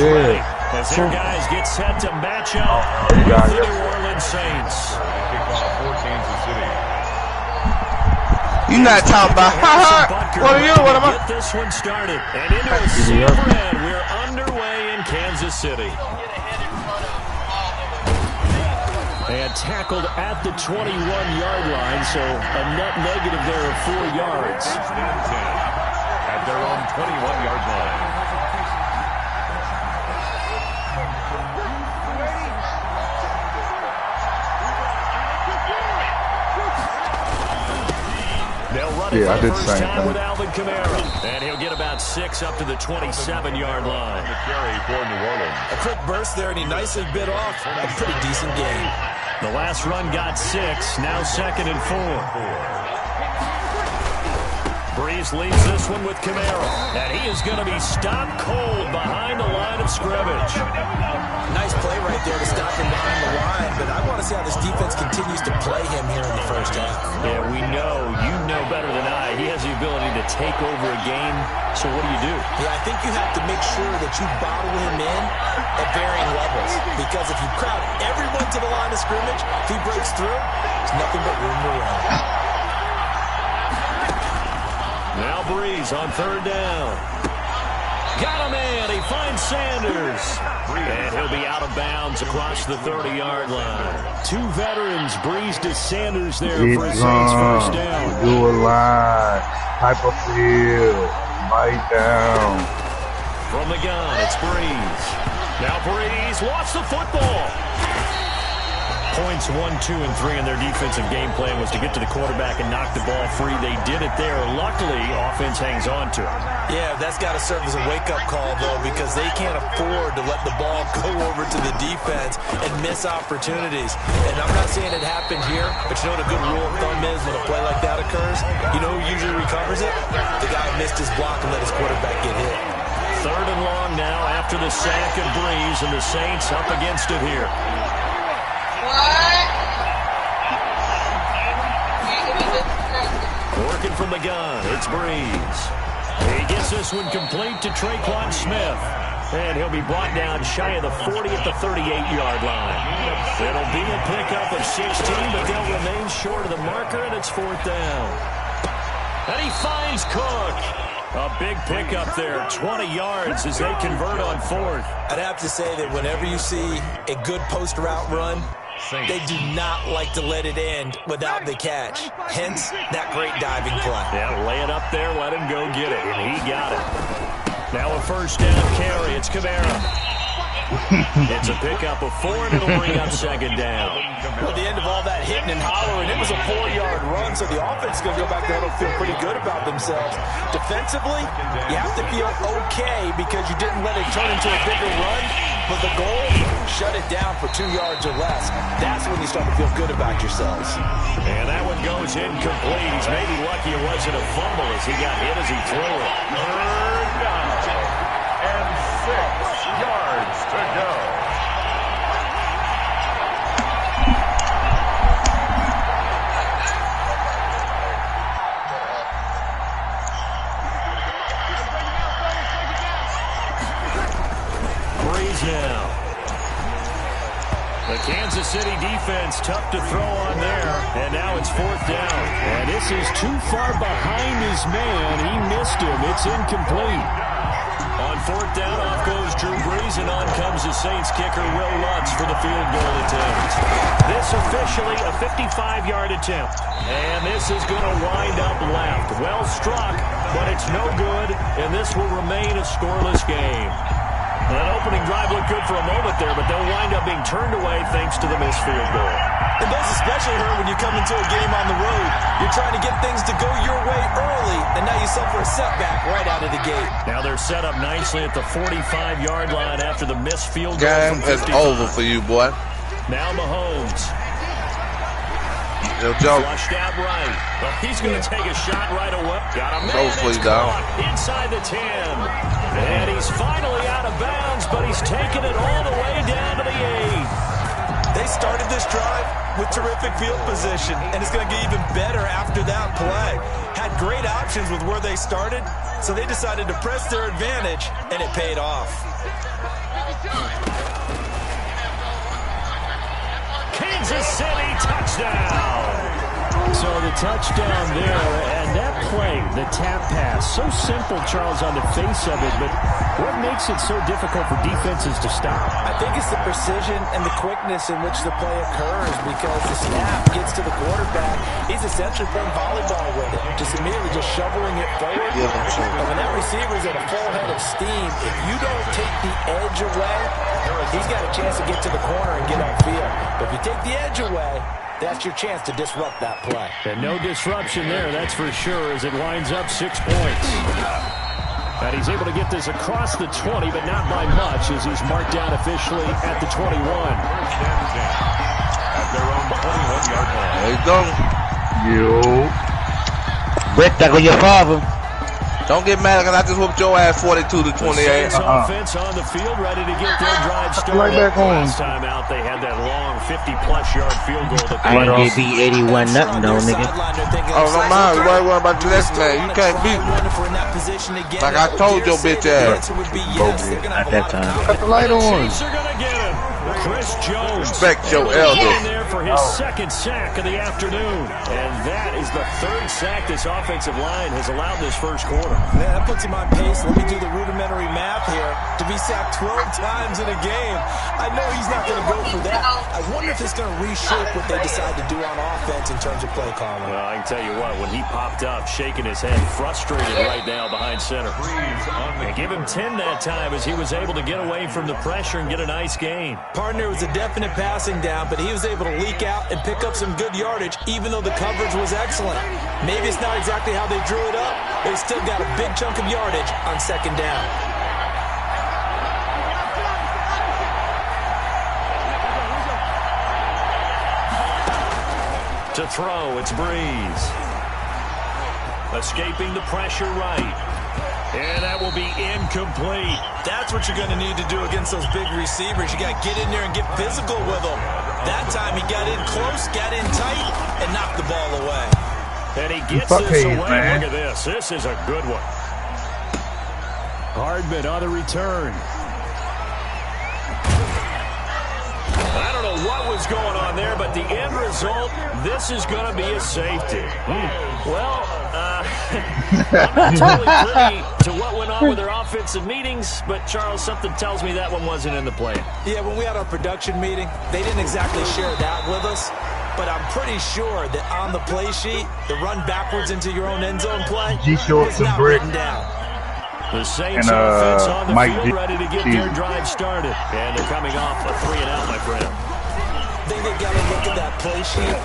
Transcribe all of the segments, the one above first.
right, as their guys get set to match up with the New Orleans Saints. You not talking about, what are you? What am I? Get this one started. And into a spread. We're underway in Kansas City. And tackled at the 21-yard line, so a net negative there of 4 yards. At their own 21-yard line. Yeah, I did the same thing. With Alvin Kamara. And he'll get about 6 up to the 27-yard line. A quick burst there, and he nicely bit off a pretty decent game. The last run got 6, now 2nd and 4. Breeze leads this one with Kamara. And he is going to be stopped cold behind the line of scrimmage. Nice play right there to stop him behind the line, but I want to see how this defense continues to play him here in the first half. Yeah, we know. You know better than I. He has the ability to take over a game, so what do? Yeah, I think you have to make sure that you bottle him in at varying levels, because if you crowd everyone to the line of scrimmage, if he breaks through, there's nothing but room to run. Now Breeze on 3rd down. Got a man. He finds Sanders. And he'll be out of bounds across the 30-yard line. 2 veterans, Breeze to Sanders there for a Saints first down. Do a line. Hyperfield. Bite down. From the gun, it's Breeze. Now Breeze lost the football. Points 1, 2, and 3 in their defensive game plan was to get to the quarterback and knock the ball free. They did it there. Luckily, offense hangs on to it. Yeah, that's got to serve as a wake-up call, though, because they can't afford to let the ball go over to the defense and miss opportunities. And I'm not saying it happened here, but you know what a good rule of thumb is when a play like that occurs? You know who usually recovers it? The guy who missed his block and let his quarterback get hit. 3rd and long now after the sack of Breeze, and the Saints up against it here. Working from the gun, it's Breeze. He gets this one complete to Traquan Smith. And he'll be brought down shy of the 40 at the 38-yard line. It'll be a pickup of 16, but they'll remain short of the marker, and it's 4th down. And he finds Cook. A big pickup there, 20 yards as they convert on 4th. I'd have to say that whenever you see a good post route run, they do not like to let it end without the catch. Hence, that great diving play. Yeah, lay it up there, let him go get it, and he got it. Now a first down carry, it's Kamara. It's a pickup of 4, and it'll bring up 2nd down. Well, at the end of all that hitting and hollering, it was a 4-yard run, so the offense is going to go back there and feel pretty good about themselves. Defensively, you have to feel okay because you didn't let it turn into a bigger run, but the goal, shut it down for 2 yards or less. That's when you start to feel good about yourselves. And that one goes incomplete. He's maybe lucky it wasn't a fumble as he got hit as he threw it. 3rd down and 6 yards to go. Breeze now. The Kansas City defense tough to throw on there, and now it's 4th down. And this is too far behind his man. He missed him. It's incomplete. On 4th down, off goes Drew Brees, and on comes the Saints kicker, Will Lutz, for the field goal attempt. This officially a 55-yard attempt. And this is going to wind up left. Well struck, but it's no good, and this will remain a scoreless game. That opening drive looked good for a moment there, but they'll wind up being turned away thanks to the missed field goal. And those especially hurt when you come into a game on the road. You're trying to get things to go your way early, and now you suffer a setback right out of the gate. Now they're set up nicely at the 45-yard line after the missed field goal. Game is over for you, boy. Now Mahomes. Yo, Joe. Flushed out right. Well, he's going to take a shot right away. Got a man. Hopefully down. Inside the 10. And he's finally out of bounds, but he's taken it all the way down to the 8. They started this drive with terrific field position, and it's going to get even better after that play. Had great options with where they started, so they decided to press their advantage, and it paid off. Kansas City touchdown. So the touchdown there, and that play, the tap pass, so simple, Charles, on the face of it, but what makes it so difficult for defenses to stop? I think it's the precision and the quickness in which the play occurs, because the snap gets to the quarterback. He's essentially playing volleyball with it, just immediately just shoveling it forward. And when that receiver's at a full head of steam, if you don't take the edge away, he's got a chance to get to the corner and get upfield. But if you take the edge away, that's your chance to disrupt that play. And no disruption there, that's for sure, as it winds up 6 points. And he's able to get this across the 20, but not by much, as he's marked down officially at the 21. At their own 21-yard line. There you go. Yo. Bet that with your father. Don't get mad because I just whooped your ass 42-28. Offense on the field, ready to get their drive started. Right back home. Last time out, they had that long 50-plus yard field goal. I ain't gonna be 81 nothing though, nigga. Oh, no mind. Worry about the next man. You can't beat me. Like I told your bitch ass. At that time. Got the light on. Chris Jones. Respect your In elders. there for his second sack of the afternoon. And that is the third sack this offensive line has allowed this first quarter. Man, that puts him on pace. Let me do the rudimentary math here. To be sacked 12 times in a game, I know he's not going to go for that. I wonder if it's going to reshape what they decide to do on offense in terms of play calling. Well, I can tell you what, when he popped up, shaking his head, frustrated right now behind center. And give him 10 that time as he was able to get away from the pressure and get a nice gain. Partner was a definite passing down, but he was able to leak out and pick up some good yardage, even though the coverage was excellent. Maybe it's not exactly how they drew it up, but he still got a big chunk of yardage on second down. To throw, it's Breeze. Escaping the pressure right. And that will be incomplete. That's what you're going to need to do against those big receivers. You got to get in there and get physical with them. That time he got in close, got in tight, and knocked the ball away. And he gets this away. Man. Look at this. This is a good one. Hardman on the return. I don't know what was going on there, but the end result, this is going to be a safety. Well, I'm not totally privy to what went on with their offensive meetings, but, Charles, something tells me that one wasn't in the plan. Yeah, when we had our production meeting, they didn't exactly share that with us, but I'm pretty sure that on the play sheet, the run backwards into your own end zone play is not written down. The Saints offense on the field ready to get their drive started. And they're coming off a 3-and-out, my friend. I think they've got to look at that play sheet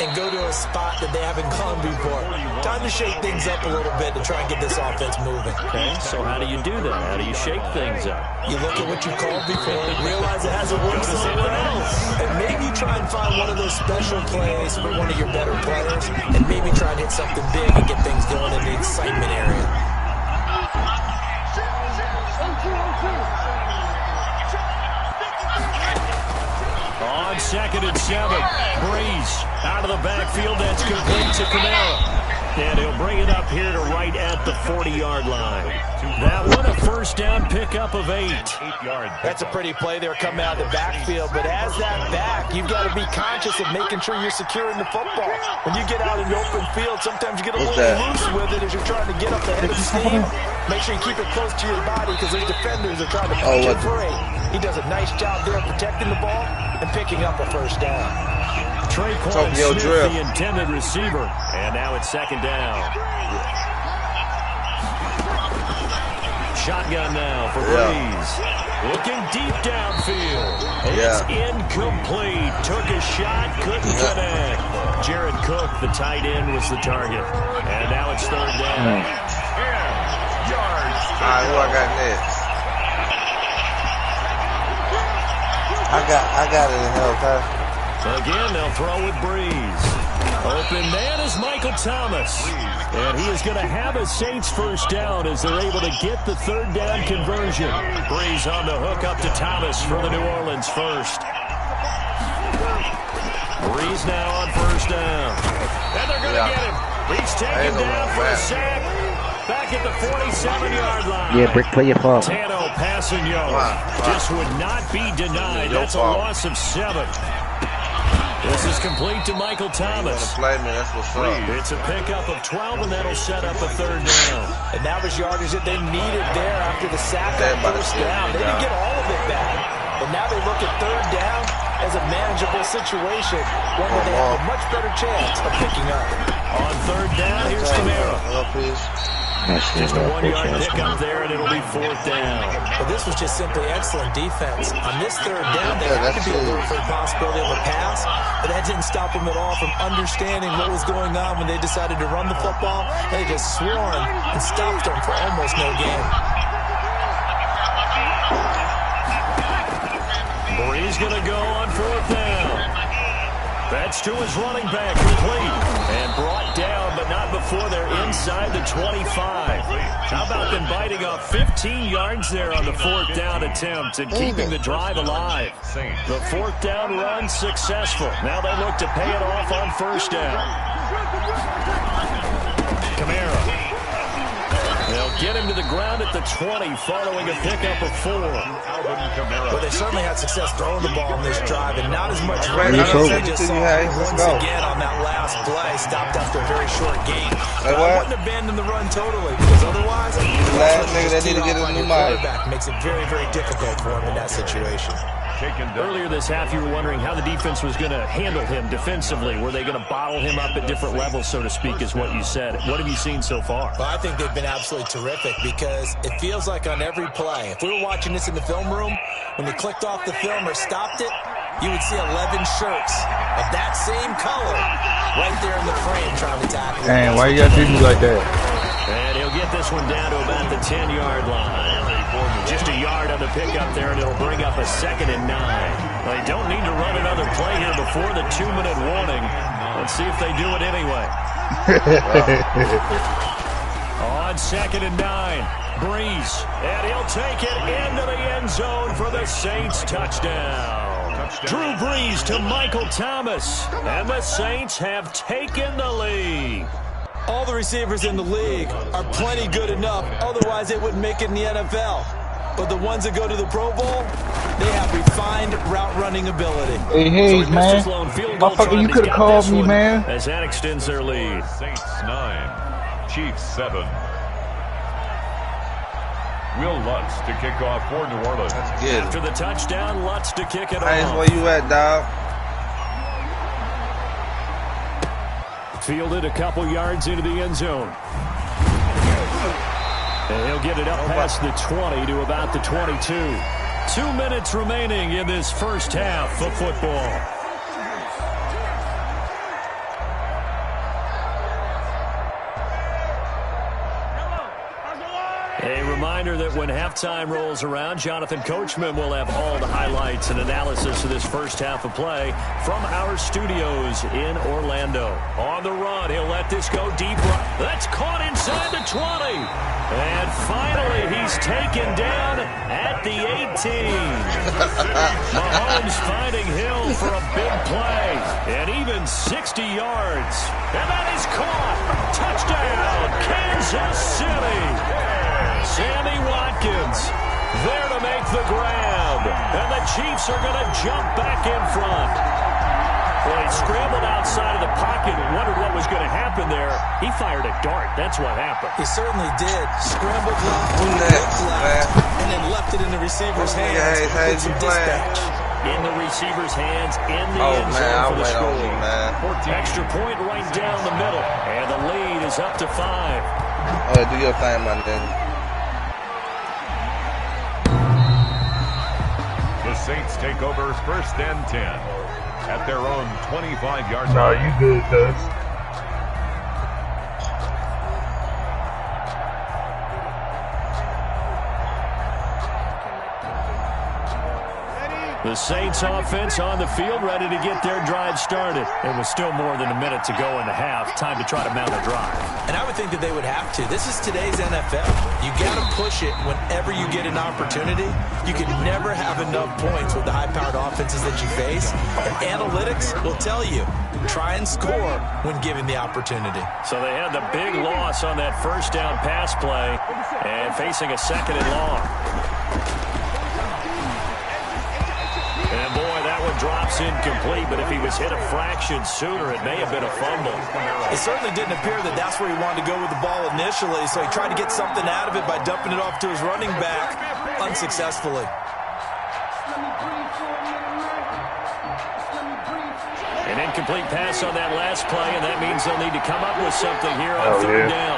and go to a spot that they haven't gone before. Time to shake things up a little bit to try and get this offense moving. Okay, so how do you do that? How do you shake things up? You look at what you called before and realize it hasn't worked for someone else. And maybe try and find one of those special plays for one of your better players, and maybe try and hit something big and get things going in the excitement area. On 2nd and 7, Breeze out of the backfield. That's complete to Kamara. And he'll bring it up here to right at the 40-yard line. That one a first down pickup of 8. That's a pretty play there coming out of the backfield. But as that back, you've got to be conscious of making sure you're securing the football. When you get out in the open field, sometimes you get a little loose with it as you're trying to get up the head of steam. Make sure you keep it close to your body because those defenders are trying to punch you free. He does a nice job there protecting the ball and picking up a first down. Traquan Smith, the intended receiver. And now it's 2nd down. Shotgun now for Breeze. Looking deep downfield. It's incomplete. Took a shot, couldn't connect. Jared Cook, the tight end, was the target. And now it's 3rd down. 10 yards. All right, who I got next? I got it in hell, okay? Again, they'll throw with Breeze. Open man is Michael Thomas. And he is going to have a Saints first down as they're able to get the 3rd down conversion. Breeze on the hook up to Thomas for the New Orleans first. Breeze now on first down. And they're going to get him. He's taken down for a sack. back at the 47-yard line. Yeah, Brick, play your fault. Tano passing yards. Just would not be denied. That's a loss of 7. This is complete to Michael Thomas. Play me, that's what's up. It's a pickup of 12, and that'll set up a 3rd down. And now there's yardage that they needed there after the sack on 1st down. They didn't get all of it back, but now they look at 3rd down as a manageable situation, one that they have a much better chance of picking up. On 3rd down, here's Camara. Just a 1-yard pickup there, and it'll be 4th down. But this was just simply excellent defense. On this 3rd down, there had to be a little bit of possibility of a pass, but that didn't stop them at all from understanding what was going on when they decided to run the football. They just swarmed and stopped them for almost no gain. Brees going to go on 4th down. That's to his running back, complete. And brought down, but not before they're inside the 25. How about them biting off 15 yards there on the 4th down attempt and keeping the drive alive? The 4th down run successful. Now they look to pay it off on 1st down. Camara. They'll get him to the ground at the 20 following a pickup of 4. Well, they certainly had success throwing the ball on this drive, and not as much running as they just saw once again on that last play. Stopped after a very short gain. But I wouldn't abandon the run totally, because otherwise, the last nigga that need to get a new mic makes it very, very difficult for him in that situation. Earlier this half, you were wondering how the defense was going to handle him defensively. Were they going to bottle him up at different levels, so to speak, is what you said. What have you seen so far? Well, I think they've been absolutely terrific because it feels like on every play, if we were watching this in the film room, when they clicked off the film or stopped it, you would see 11 shirts of that same color right there in the frame trying to tackle. Damn, why you got to do me like that? And he'll get this one down to about the 10-yard line. Just a yard on the pickup there, and it'll bring up a 2nd and 9. They don't need to run another play here before the 2-minute warning. Let's see if they do it anyway. On 2nd and 9, Brees, and he'll take it into the end zone for the Saints touchdown. Drew Brees to Michael Thomas, and the Saints have taken the lead. All the receivers in the league are plenty good enough, otherwise they wouldn't make it in the NFL. But the ones that go to the Pro Bowl, they have refined route running ability. Hey, Hayes, so man. Motherfucker, you could have called me, man. As that extends their lead. Saints 9, Chiefs 7. Will Lutz to kick off for New Orleans. That's good. After the touchdown, Lutz to kick it Hayes, off. where you at, dog? Fielded a couple yards into the end zone. And he'll get it up past the 20 to about the 22. 2 minutes remaining in this first half of football. A reminder that when halftime rolls around, Jonathan Coachman will have all the highlights and analysis of this first half of play from our studios in Orlando. On the run, he'll let this go deep. That's caught inside the 20. And finally, he's taken down at the 18. Mahomes finding Hill for a big play. And even 60 yards. And that is caught. Touchdown, Kansas City. Sammy Watkins there to make the grab. And the Chiefs are going to jump back in front. Well, he scrambled outside of the pocket and wondered what was going to happen there. He fired a dart. That's what happened. He certainly did. Scrambled left, and then left it in the receiver's hands. Hey, some dispatch. In the receiver's hands, in the end zone for the score. Extra point right down the middle. And the lead is up to 5. Oh, do your thing, man, then. The Saints take over 1st and 10 at their own 25-yard line. Nah, you good, cuz. The Saints offense on the field, ready to get their drive started. It was still more than a minute to go in the half. Time to try to mount a drive. And I would think that they would have to. This is today's NFL. You got to push it whenever you get an opportunity. You can never have enough points with the high-powered offenses that you face. And analytics will tell you, try and score when given the opportunity. So they had the big loss on that first down pass play and facing a second and long. And boy, that one drops incomplete, but if he was hit a fraction sooner, it may have been a fumble. It certainly didn't appear that that's where he wanted to go with the ball initially, so he tried to get something out of it by dumping it off to his running back unsuccessfully. An incomplete pass on that last play, and that means they'll need to come up with something here on third down.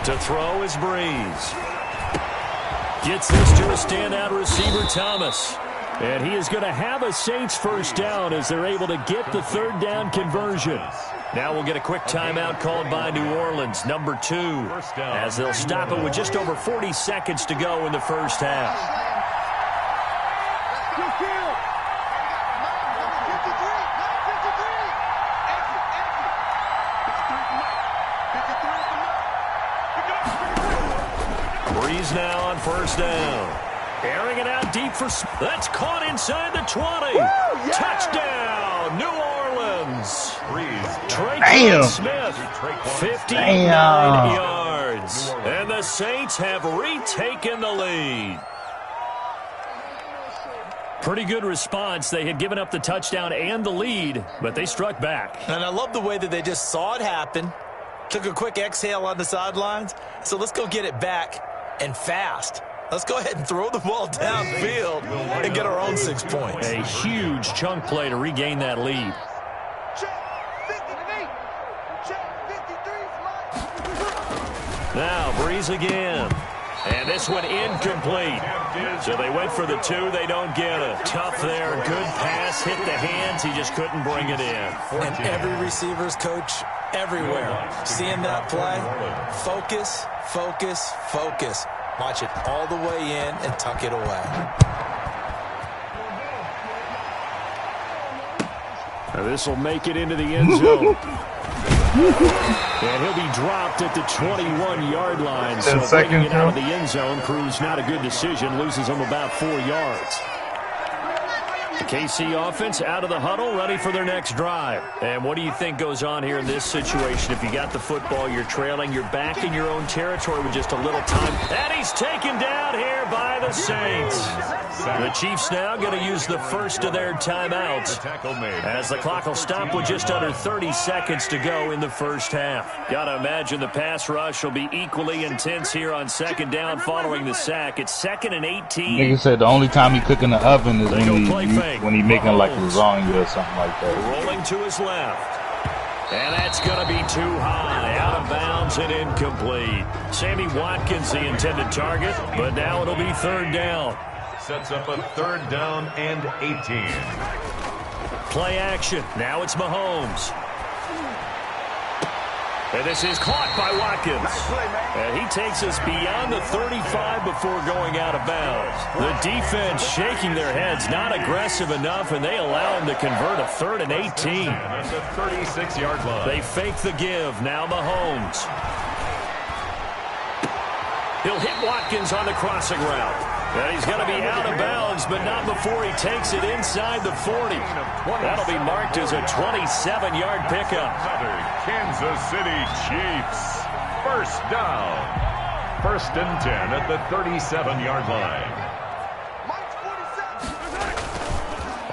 To throw is Breeze. Gets this to a standout receiver, Thomas. And he is going to have a Saints first down as they're able to get the third down conversion. Now we'll get a quick timeout called by New Orleans, number 2, as they'll stop it with just over 40 seconds to go in the first half. Breeze now on first down. Airing it out deep for... That's caught inside the 20. Woo, yeah. Touchdown, New Orleans. Trey Smith, 59 yards. And the Saints have retaken the lead. Pretty good response. They had given up the touchdown and the lead, but they struck back. And I love the way that they just saw it happen. Took a quick exhale on the sidelines. So let's go get it back. And fast. Let's go ahead and throw the ball downfield and get our own 6 points. A huge chunk play to regain that lead. Now Breeze again. And this one incomplete. So they went for the 2. They don't get it. Tough there. Good pass. Hit the hands. He just couldn't bring it in. And every receiver's coach everywhere seeing that play. Focus, focus, focus. Watch it all the way in and tuck it away. Now this will make it into the end zone. And he'll be dropped at the 21-yard line. So bringing it out of the end zone proves not a good decision. Loses him about 4 yards. The KC offense out of the huddle, ready for their next drive. And what do you think goes on here in this situation? If you got the football, you're trailing, you're back in your own territory with just a little time. And he's taken down here by the Saints. The Chiefs now going to use the first of their timeouts as the clock will stop with just under 30 seconds to go in the first half. Got to imagine the pass rush will be equally intense here on second down following the sack. It's 2nd and 18. Nigga said the only time he cooking the oven is when he making like lasagna or something like that. Rolling to his left. And that's going to be too high. Out of bounds and incomplete. Sammy Watkins the intended target, but now it'll be third down. Sets up a third down and 18. Play action. Now it's Mahomes. And this is caught by Watkins. And he takes us beyond the 35 before going out of bounds. The defense shaking their heads, not aggressive enough, and they allow him to convert a 3rd and 18. That's a 36-yard line. They fake the give. Now Mahomes. He'll hit Watkins on the crossing route. And he's going to be out of bounds, but not before he takes it inside the 40. That'll be marked as a 27-yard pickup. Another Kansas City Chiefs. First down. 1st and 10 at the 37-yard line.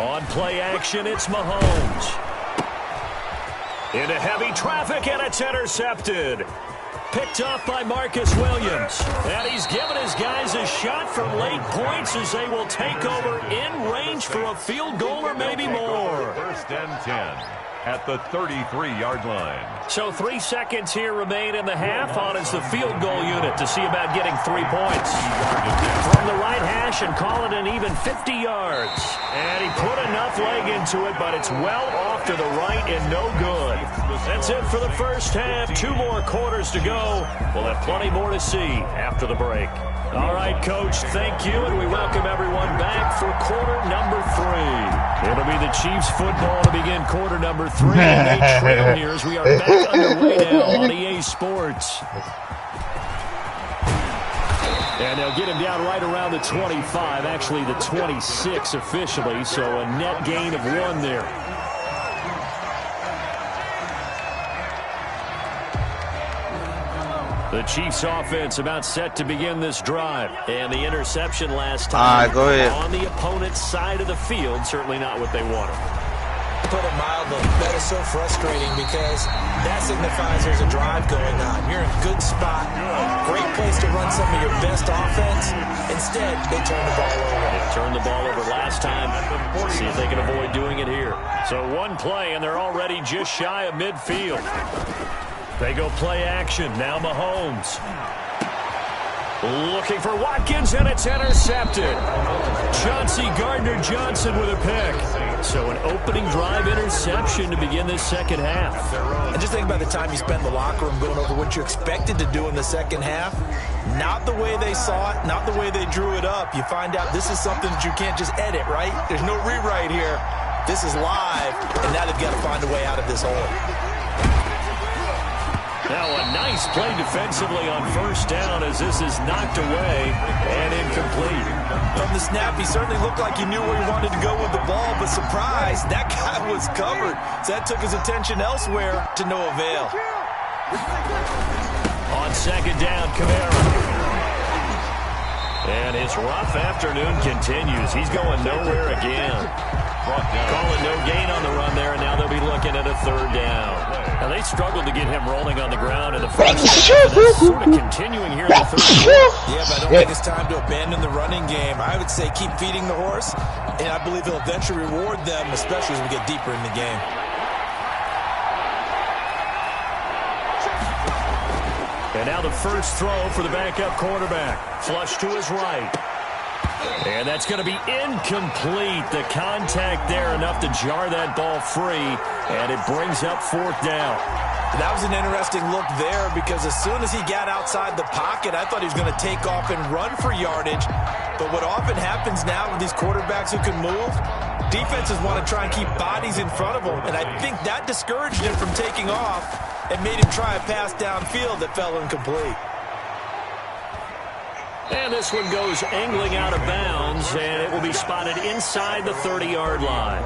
On play action, it's Mahomes. Into heavy traffic, and it's intercepted. Picked off by Marcus Williams. And he's given his guys a shot from late points as they will take over in range for a field goal or maybe more. 1st and 10 at the 33-yard line. So 3 seconds here remain in the half. On is the field goal unit to see about getting 3 points. From the right hash and call it an even 50 yards. And he put enough leg into it, but it's well off to the right and no good. That's it for the first half. 2 more quarters to go. We'll have plenty more to see after the break. All right, Coach, thank you, and we welcome everyone back for quarter number 3. It'll be the Chiefs football to begin quarter number 3, and they trail here as we are back underway now on EA Sports. And they'll get him down right around the 25, actually the 26 officially, so a net gain of 1 there. The Chiefs offense about set to begin this drive. And the interception last time go ahead. On the opponent's side of the field, certainly not what they wanted. Put it mildly, that is so frustrating because that signifies there's a drive going on. You're in a good spot, great place to run some of your best offense. Instead, they turn the ball over. They turned the ball over last time. See if they can avoid doing it here. So 1 play, and they're already just shy of midfield. They go play action. Now Mahomes. Looking for Watkins, and it's intercepted. Chauncey Gardner-Johnson with a pick. So an opening drive interception to begin this second half. And just think about the time you spend in the locker room going over what you expected to do in the second half. Not the way they saw it, not the way they drew it up. You find out this is something that you can't just edit, right? There's no rewrite here. This is live, and now they've got to find a way out of this hole. Now a nice play defensively on first down as this is knocked away and incomplete. From the snap, he certainly looked like he knew where he wanted to go with the ball, but surprise, that guy was covered. So that took his attention elsewhere to no avail. On second down, Kamara. And his rough afternoon continues. He's going nowhere again. Calling no gain on the run there, and now they'll be looking at a 3rd down. Now, they struggled to get him rolling on the ground in the first half, and that's sort of continuing here in the 3rd quarter. Yeah, but I don't think it's time to abandon the running game. I would say keep feeding the horse, and I believe he'll eventually reward them, especially as we get deeper in the game. And now the first throw for the backup quarterback. Flush to his right. And that's going to be incomplete. The contact there enough to jar that ball free, and it brings up 4th down. That was an interesting look there because as soon as he got outside the pocket, I thought he was going to take off and run for yardage. But what often happens now with these quarterbacks who can move, defenses want to try and keep bodies in front of them, and I think that discouraged him from taking off and made him try a pass downfield that fell incomplete. And this one goes angling out of bounds, and it will be spotted inside the 30-yard line.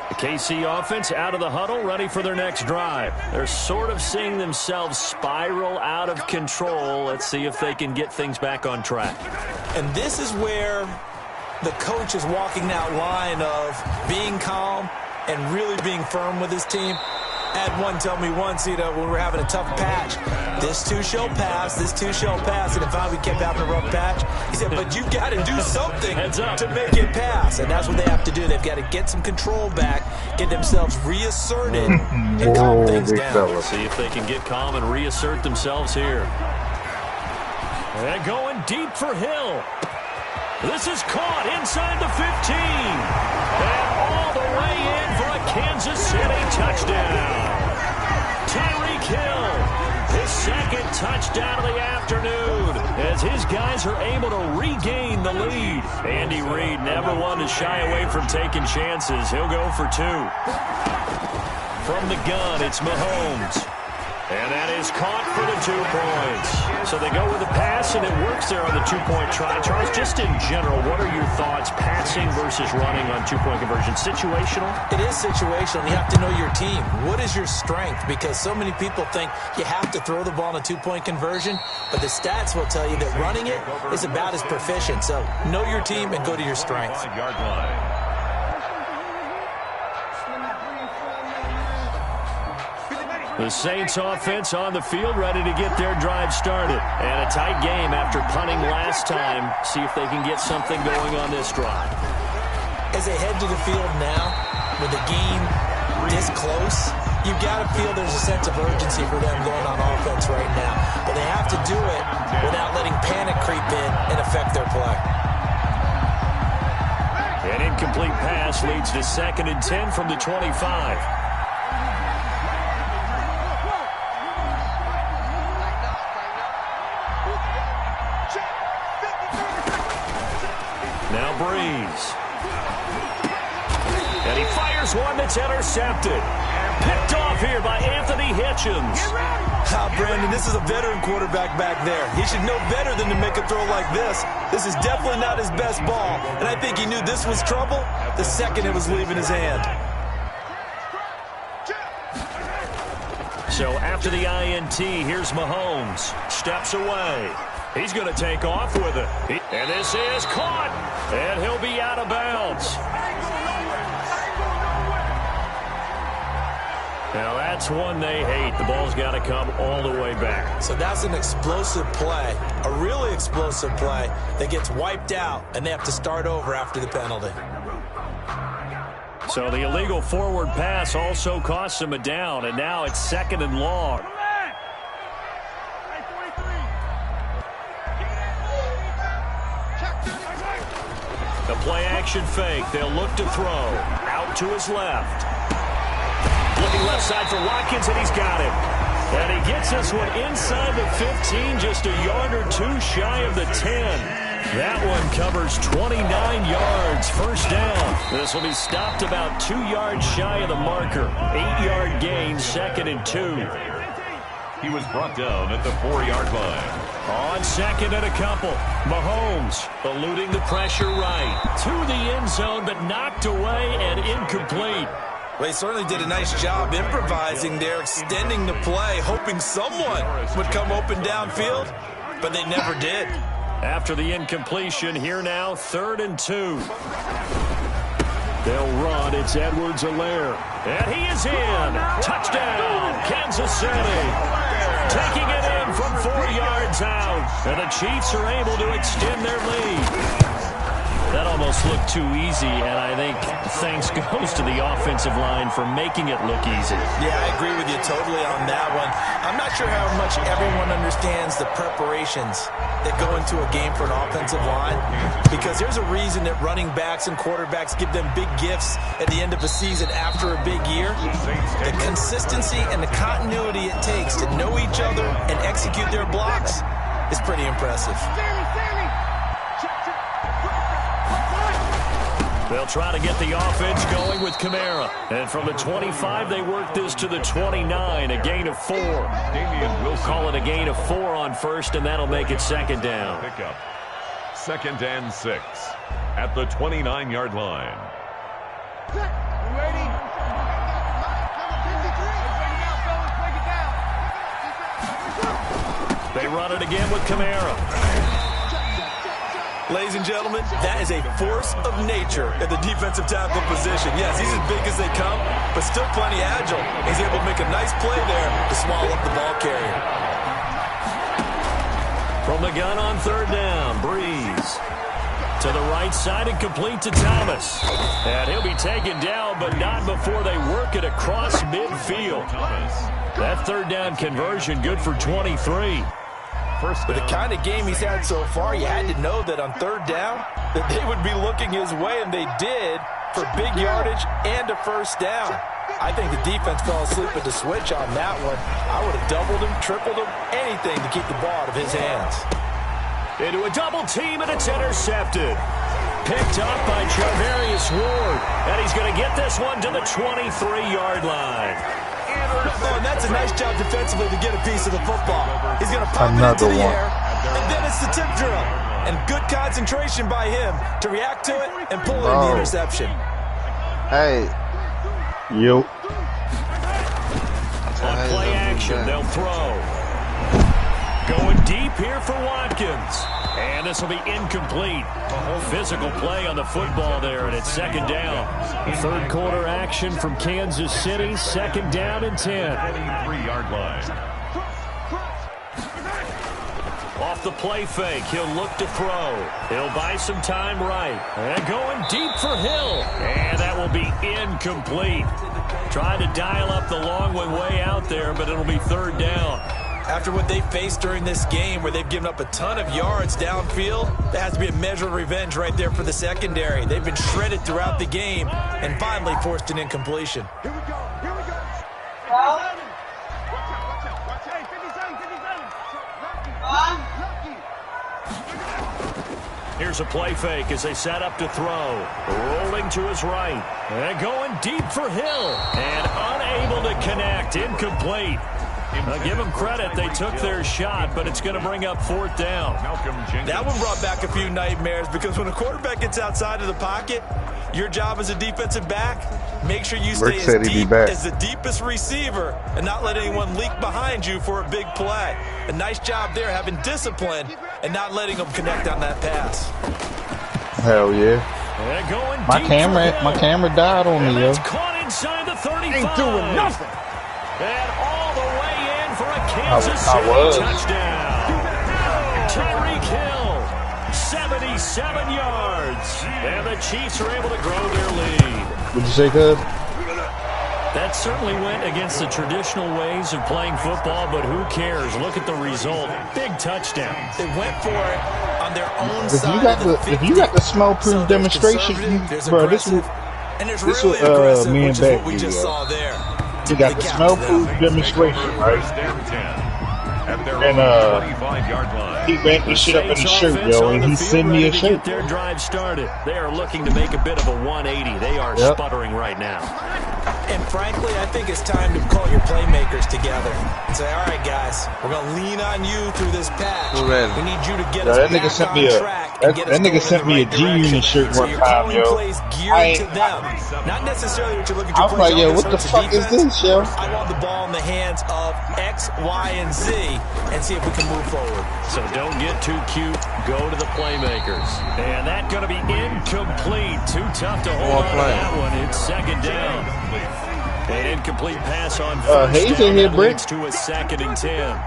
The KC offense out of the huddle, ready for their next drive. They're sort of seeing themselves spiral out of control. Let's see if they can get things back on track. And this is where the coach is walking that line of being calm and really being firm with his team. I had one tell me once, when we were having a tough patch, this too shall pass, this too shall pass, and if we kept having a rough patch, he said, but you got to do something to make it pass, and that's what they have to do. They've got to get some control back, get themselves reasserted, and calm things down. See if they can get calm and reassert themselves here. And going deep for Hill. This is caught inside the 15. And all the way in for a Kansas City touchdown. Tyreek Hill, his 2nd touchdown of the afternoon, as his guys are able to regain the lead. Andy Reid never one to shy away from taking chances. He'll go for 2. From the gun, it's Mahomes. And that is caught for the 2 points. So they go with the pass, and it works there on the 2-point try. Charles, just in general, what are your thoughts, passing versus running on 2-point conversion? Situational? It is situational. You have to know your team. What is your strength? Because so many people think you have to throw the ball in a 2-point conversion, but the stats will tell you that running it is about as proficient. So know your team and go to your strengths. The Saints offense on the field, ready to get their drive started. And a tight game after punting last time. See if they can get something going on this drive. As they head to the field now, with the game this close, you've got to feel there's a sense of urgency for them going on offense right now. But they have to do it without letting panic creep in and affect their play. An incomplete pass leads to 2nd and 10 from the 25. Now Breeze. And he fires one that's intercepted. Picked off here by Anthony Hitchens. Brandon, this is a veteran quarterback back there. He should know better than to make a throw like this. This is definitely not his best ball, and I think he knew this was trouble the second it was leaving his hand. So after the INT, here's Mahomes. Steps away. He's going to take off with it. And this is caught. And he'll be out of bounds. Now that's one they hate. The ball's got to come all the way back. So that's an explosive play, a really explosive play that gets wiped out, and they have to start over after the penalty. So the illegal forward pass also costs him a down, and now it's 2nd and long. The play action fake. They'll look to throw. Out to his left. Looking left side for Watkins, and he's got him. And he gets this one inside the 15, just a yard or two shy of the 10. That one covers 29 yards, first down. This will be stopped about 2 yards shy of the marker. 8-yard gain, 2nd and 2. He was brought down at the 4-yard line. On 2nd and a couple. Mahomes eluding the pressure right. To the end zone, but knocked away and incomplete. Well, he certainly did a nice job improvising there, extending the play, hoping someone would come open downfield, but they never did. After the incompletion, here now, 3rd and 2. They'll run. It's Edwards-Helaire. And he is in. Touchdown, Kansas City. Taking it in from 4 yards out. And the Chiefs are able to extend their lead. That almost looked too easy, and I think thanks goes to the offensive line for making it look easy. Yeah, I agree with you totally on that one. I'm not sure how much everyone understands the preparations that go into a game for an offensive line, because there's a reason that running backs and quarterbacks give them big gifts at the end of a season after a big year. The consistency and the continuity it takes to know each other and execute their blocks is pretty impressive. They'll try to get the offense going with Kamara. And from the 25, they work this to the 29, a gain of 4. We'll call it a gain of 4 on first, and that'll make it 2nd down. Pickup. 2nd and 6 at the 29-yard line. They run it again with Kamara. Ladies and gentlemen, that is a force of nature at the defensive tackle position. Yes, he's as big as they come, but still plenty agile. He's able to make a nice play there to swallow up the ball carrier. From the gun on 3rd down, Breeze. To the right side and complete to Thomas. And he'll be taken down, but not before they work it across midfield. That 3rd down conversion good for 23. With the kind of game he's had so far, you had to know that on 3rd down that they would be looking his way, and they did, for big yardage and a first down. I think the defense fell asleep at the switch on that one. I would have doubled him, tripled him, anything to keep the ball out of his hands. Into a double team, and it's intercepted. Picked up by Charvarius Ward, and he's going to get this one to the 23-yard line. Oh, and that's a nice job defensively to get a piece of the football. He's going to pop it into the air, and then it's the tip drill. And good concentration by him to react to it and pull in the interception. Hey. Yo. On play action, they'll throw. Going deep here for Watkins. And this will be incomplete. Physical play on the football there, and it's 2nd down. 3rd quarter action from Kansas City. 2nd down and 10. 3-yard line. Off the play fake, he'll look to throw. He'll buy some time right. And going deep for Hill. And that will be incomplete. Trying to dial up the long one way out there, but it'll be 3rd down. After what they faced during this game where they've given up a ton of yards downfield, there has to be a measure of revenge right there for the secondary. They've been shredded throughout the game and finally forced an incompletion. Here we go. Here's a play fake as they set up to throw. Rolling to his right. And going deep for Hill. And unable to connect. Incomplete. Give them credit. They took their shot, but it's going to bring up 4th down. That one brought back a few nightmares because when a quarterback gets outside of the pocket, your job as a defensive back, make sure you stay as deep as the deepest receiver and not let anyone leak behind you for a big play. A nice job there having discipline and not letting them connect on that pass. Hell yeah. My camera died on me, yo. Caught inside the 35. Ain't doing nothing. And all the way in for a Kansas City touchdown. Tyreek Hill, 77 yards. And the Chiefs are able to grow their lead. What'd you say, Cub? That certainly went against the traditional ways of playing football, but who cares? Look at the result. Big touchdown. They went for it on their own side. If you got the smell-proof demonstration, bro, this was me and Beck. We just saw there. You got the smell-proof demonstration, right? And he banked the shit up in the shirt, yo, and he sent me a shirt. Their drive started. They are looking to make a bit of a 180. They are sputtering right now. And frankly, I think it's time to call your playmakers together and say, all right, guys, we're going to lean on you through this patch. We need you to get us back on track and get us going in the right direction. Shirt so one you're time, calling plays geared to them. Not necessarily what you're looking to I was like, yo, what the fuck is this, yo? I want the ball in the hands of X, Y, and Z and see if we can move forward. So don't get too cute. Go to the playmakers. And that's going to be incomplete. Too tough to hold on to that one. It's 2nd down. An incomplete pass on first down that leads to a 2nd and 10.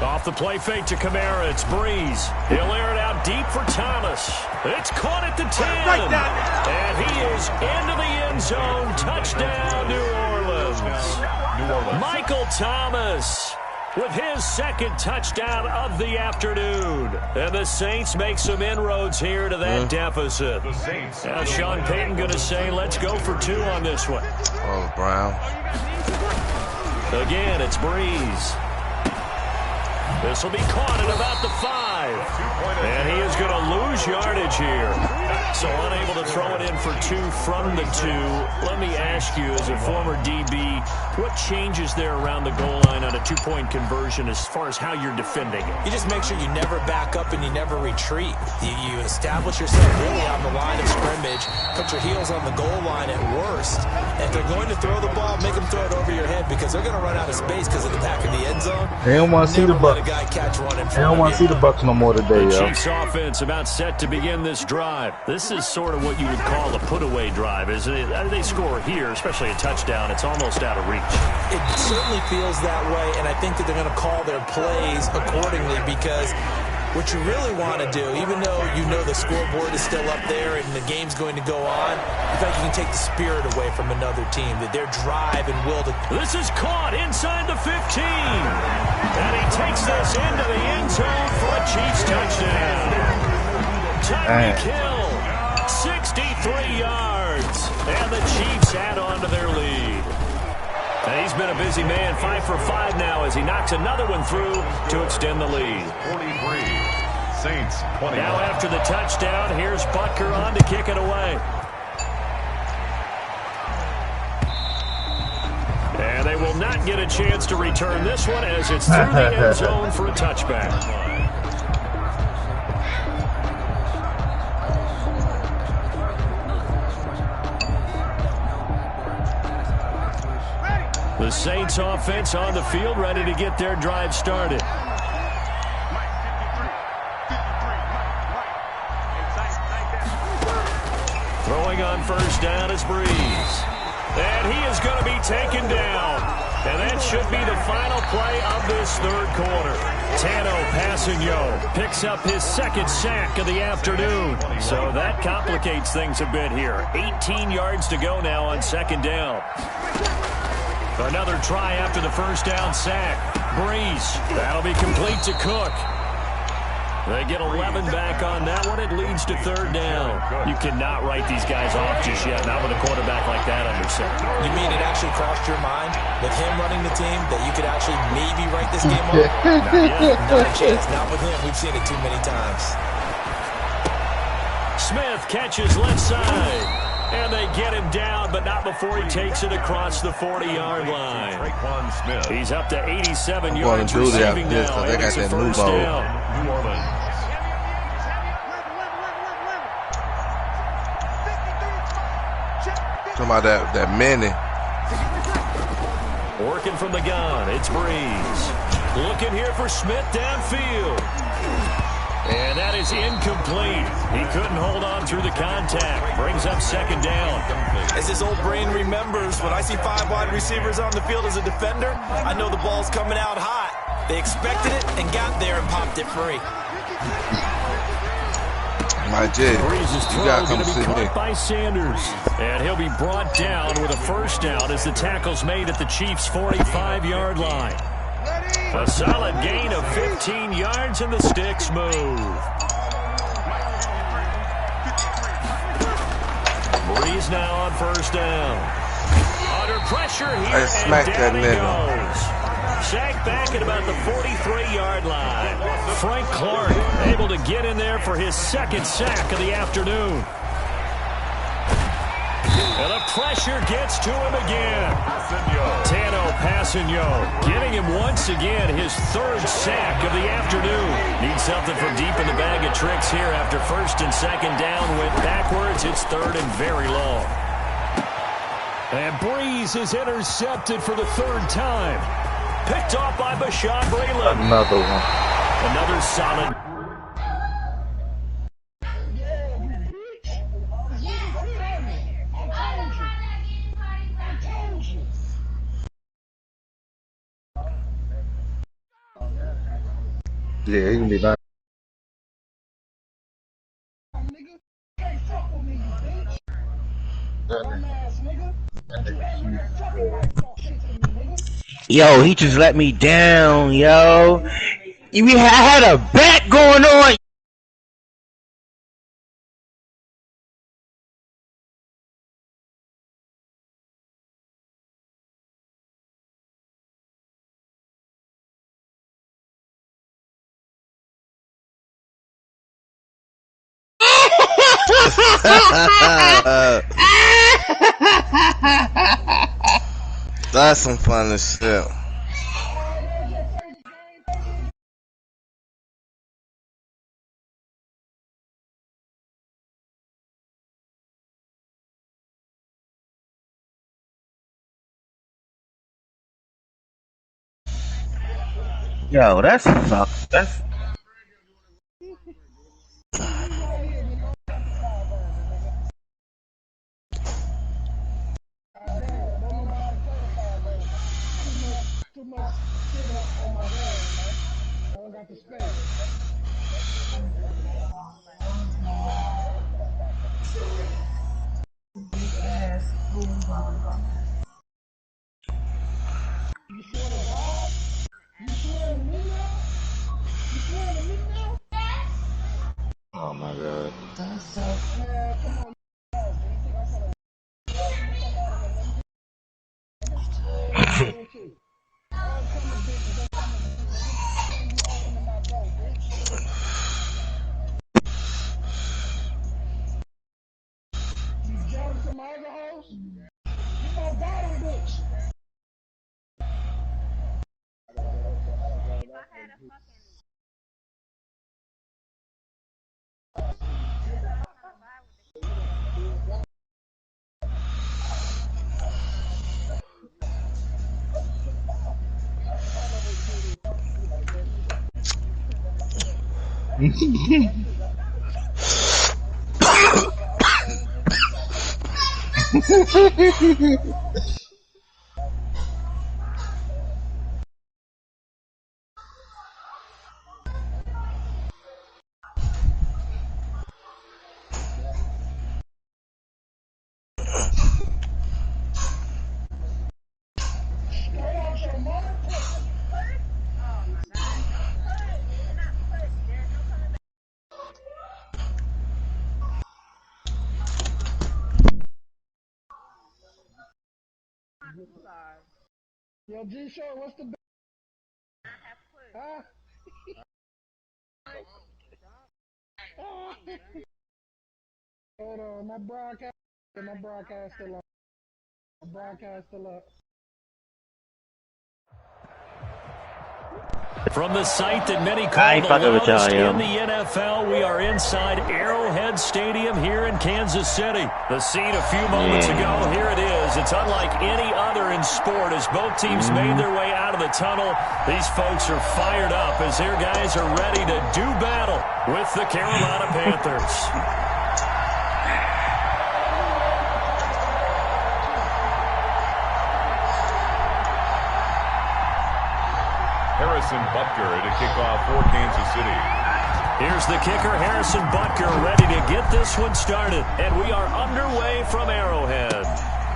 Off the play fake to Kamara, it's Breeze. He'll air it out deep for Thomas. It's caught at the 10. And he is into the end zone. Touchdown, New Orleans. Michael Thomas with his 2nd touchdown of the afternoon. And the Saints make some inroads here to that deficit. Now Sean Payton going to say, let's go for 2 on this one. Oh, Browns. Again, it's Breeze. This will be caught at about the 5. And he is going to lose yardage here. So unable to throw it in for 2 from the 2. Let me ask you, as a former DB, what changes there around the goal line on a 2-point conversion as far as how you're defending it? You just make sure you never back up and you never retreat. You establish yourself really on the line of scrimmage, put your heels on the goal line at worst. If they're going to throw the ball, make them throw it over your head because they're going to run out of space because of the back of the end zone. They don't want to see the Bucs. They don't want to see the Bucs no more today, yo. Chiefs offense about set to begin this drive. This is sort of what you would call a put-away drive, isn't it? They score here, especially a touchdown. It's almost out of reach. It certainly feels that way, and I think that they're going to call their plays accordingly because what you really want to do, even though you know the scoreboard is still up there and the game's going to go on, you think you can take the spirit away from another team, that their drive and will to... This is caught inside the 15. And he takes this into the end zone for a Chiefs touchdown. Tyreek Hill, 63 yards. And the Chiefs add on to their lead. And he's been a busy man, 5 for 5 now as he knocks another one through to extend the lead. 43, Saints 21. Now after the touchdown, here's Butker on to kick it away. And they will not get a chance to return this one as it's through the end zone for a touchback. The Saints offense on the field, ready to get their drive started. Throwing on first down is Breeze. And he is going to be taken down. And that should be the final play of this third quarter. Tano Passanio picks up his second sack of the afternoon. So that complicates things a bit here. 18 yards to go now on second down. Another try after the first down sack. Breeze. That'll be complete to Cook. They get 11 back on that one. It leads to third down. You cannot write these guys off just yet, not with a quarterback like that under center. You mean it actually crossed your mind with him running the team that you could actually maybe write this game off? Not yet. Not a chance. Not with him. We've seen it too many times. Smith catches left side. And they get him down, but not before he takes it across the 40-yard line. He's up to 87 yards receiving now. They got that new ball. New Orleans. Talking about that mini. Working from the gun, it's Breeze. Looking here for Smith downfield. And that is incomplete. He couldn't hold on through the contact. Brings up second down. As his old brain remembers, when I see 5 wide receivers on the field as a defender, I know the ball's coming out hot. They expected it and got there and popped it free. My J, Breeze's you throw gotta going come to be see me. caught by Sanders. And he'll be brought down with a first down as the tackle's made at the Chiefs' 45-yard line. A solid gain of 15 yards and the sticks move. Breeze now on first down. Under pressure here, I smacked and down that he nigga. goes. Sacked back at about the 43-yard line. Frank Clark able to get in there for his second sack of the afternoon. And the pressure gets to him again. Tano Passanio giving him once again his third sack of the afternoon. Needs something from deep in the bag of tricks here after first and second down went backwards. It's third and very long. And Breeze is intercepted for the third time. Picked off by Bashaud Breeland. Another one. Another solid. Yeah, he can be nice. Yo, he just let me down, yo. I had a bet going on. That's some funny shit. Yo, that's fuck. That's. Oh my god. Yo, G Short, what's the huh? Hold on, my broadcast still up. My broadcast still up. From the site that many call the loudest in the NFL, we are inside Arrowhead Stadium here in Kansas City. The scene a few moments ago, here it is. It's unlike any other in sport as both teams made their way out of the tunnel. These folks are fired up as their guys are ready to do battle with the Carolina Panthers. Harrison Butker to kick off for Kansas City. Here's the kicker, Harrison Butker, ready to get this one started. And we are underway from Arrowhead.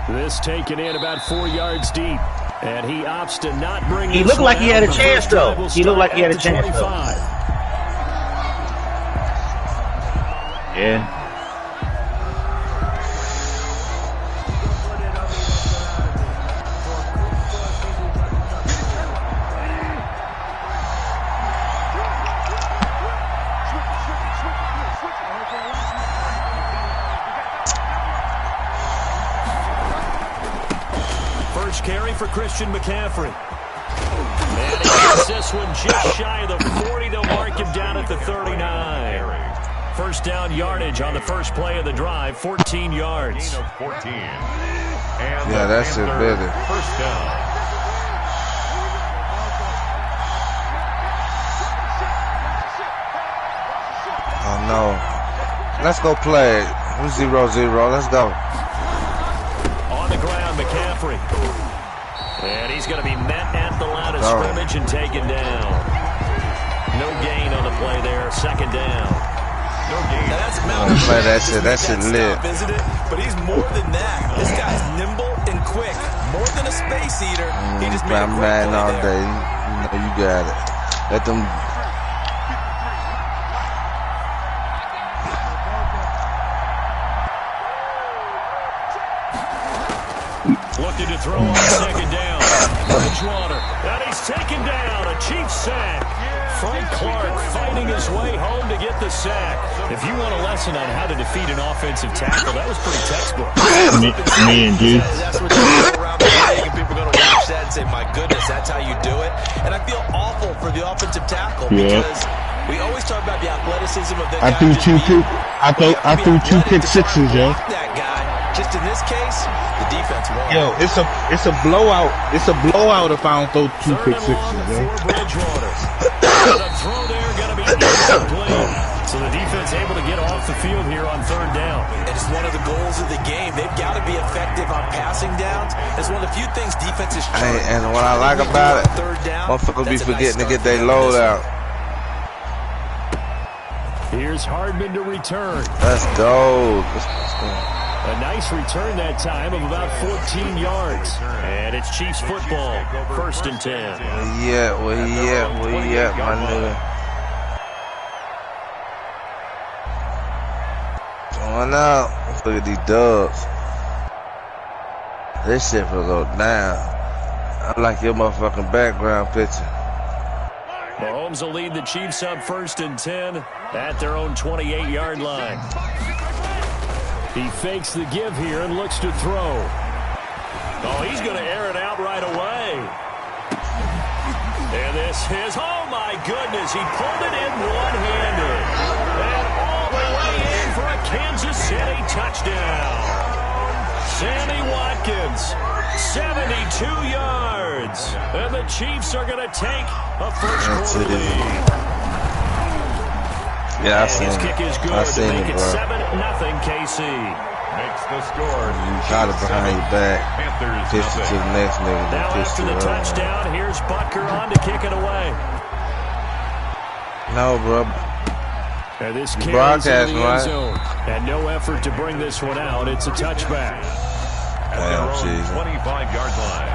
This taken in about 4 yards deep. And he opts to not bring He looked like he had a chance, though. He looked like he had a chance, though. Yeah. Carry for Christian McCaffrey. And he gets this one just shy of the 40. They'll mark him down at the 39. First down yardage on the first play of the drive, 14 yards. 14. Yeah, that's it, better. First down. Oh, no. Let's go play it. 0-0. Let's go. On the ground, McCaffrey. And he's going to be met at the line of scrimmage and taken down. No gain on the play there. Second down. No gain. Now that's a mountain. Play that shit. That shit lit. Isn't it? But he's more than that. This guy's nimble and quick. More than a space eater. He just made a great Madden play all there. day. You know you got it. Let them. Looking to throw on second down. Bridgewater. And he's taken down. A Chiefs sack. Frank Clark fighting his way home to get the sack. If you want a lesson on how to defeat an offensive tackle, that was pretty textbook. Me and you. That's where you go around the league and people are going to watch that and say, my goodness, that's how you do it. And I feel awful for the offensive tackle because we always talk about the athleticism of the guy. I threw two pick sixes, yo. That guy. Just in this case, the defense won. Yo, it's a blowout. It's a blowout if I don't throw two pick sixes, yo. The throw there going to be incomplete. So the defense able to get off the field here on third down. And it's one of the goals of the game. They've got to be effective on passing downs. It's one of the few things defenses try. And what I like about it, motherfuckers be forgetting to get their load out. Here's Hardman to return. Let's go. A nice return that time of about 14 yards. And it's Chiefs football, 1st and 10. Where he at, my nigga? Going out. Look at these dubs. This shit will go down. I like your motherfucking background picture. Mahomes will lead the Chiefs up 1st and 10 at their own 28-yard line. He fakes the give here and looks to throw. Oh, he's going to air it out right away. And this is, oh my goodness, he pulled it in one-handed. And all the way in for a Kansas City touchdown. Sammy Watkins, 72 yards. And the Chiefs are going to take a first-quarter lead. Yeah, I seen his it. kick is good I seen to make it, it bro. 7-0 KC. Makes the score. You got it behind your back. Panthers Pitch it to the next nigga. Now after the touchdown, here's Butker on to kick it away. No, bro. And this carries broadcast, into the right? end zone. And no effort to bring this one out. It's a touchback. At their own 25-yard line.